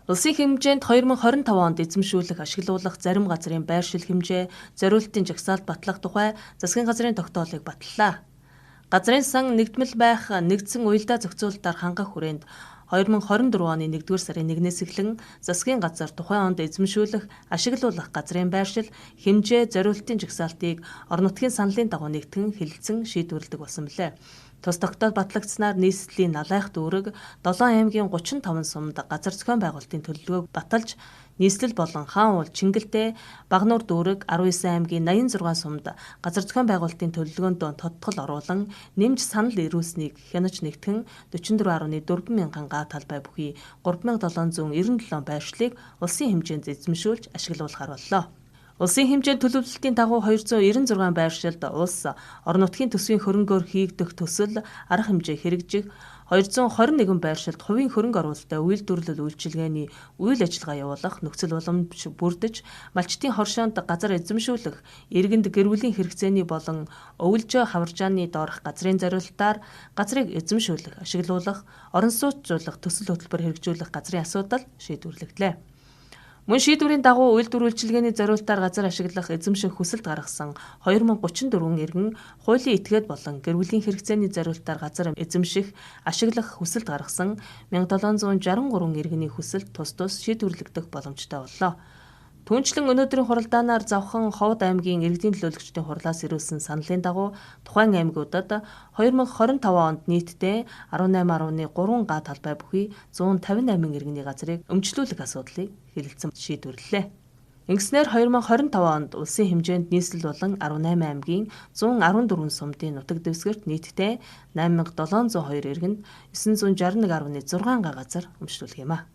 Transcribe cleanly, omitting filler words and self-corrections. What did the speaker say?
Улсын хэмжээнд 2025 онд эзэмшүүлэх ашиглуулах зарим газрын байршил хэмжээ, зориултын жагсаалт батлах тухай засгийн газрын тогтоолыг баталлаа. Газрын сан нэгдмэл байх нэгдсэн уялдаа зохицуулалтаар хангах хүрээнд 2024 оны 1-р сарын 1-ээс эхлэн засгийн газар тухайн онд эзэмшүүлэх, ашиглуулах газрын байршил хэмжээ, зориултын жагсаалтыг орон нутгийн саналын дагуу нэгтгэн хэлэлцэн шийдвэрлэдэг болсон билээ. Тус тогтоол батлагдсанаар нийслэлийн налайх дүүрэг 7 аймгийн 35 сумд газар зохион байгуулалтын төлөвлөгөөг баталж, нийслэл болон хаан уул Чингэлтэй Багнуур дүүрэг 19 аймгийн 86 сумд газар зохион байгуулалтын төлөвлөгөөнд тодтол оруулан нэмж санал ирүүлсэнийг хянаж нэгтгэн 44.4 мянган га талбай бүхий 3797 байршлыг улсын хэмжээнд эзэмшүүлж ашиглуулахар боллоо. Улсын хэмжээнд төлөвлөлтийн дагуу 296 байршилд улс орон нутгийн төсвийн хөрөнгөөр хийгдэх төсөл арга хэмжээ хэрэгжих, 221 байршилд хувийн хөрөнгө оруулалттай үйлдвэрлэл үйлчилгээний үйл ажиллагаа явуулах нөхцөл боломж бүрдэж, малчтын хоршоонд газар эзэмшүүлэх, иргэнд гэр бүлийн хэрэгцээний болон өвөлжөө хаваржааны доорх газрын зориулалтаар газрыг эзэмшүүлэх, ашиглуулах, орон сууцжуулах, төсөл хөтөлбөр хэрэгжүүлэх газрын асуудал шийдвэрлэгдлээ. Мөн шийдвэрийн дагуу үйлдвэр үйлчилгээний зориулалтаар газар ашиглах эзэмших хүсэлт гаргасан 2034 иргэн, хуулийн этгээд болон гэр бүлийн хэрэгцээний зориулалтаар газар эзэмших, ашиглах хүсэлт гаргасан 1763 иргэний хүсэлт тус шийдвэрлэгдэх боломжтой боллоо. Түүнчлэн өнөөдрийн хуралдаанаар Завхан, Ховд аймгийн иргэдийн төлөөлөгчдийн хурлаас ирүүлсэн саналын дагуу тухайн аймагуудад 2025 онд нийтдээ 18.3 га талбай бүхий 158 иргэний газрыг өмчлүүлэх асуудлыг хэлэлцэн шийдвэрлэлээ. Ингэснээр 2025 онд улсын хэмжээнд нийслэл болон 18 аймгийн 114 сумдын нутаг дэвсгэрт нийтдээ 8702 иргэнд 961.6 га газар өмчлүүлэх юм а.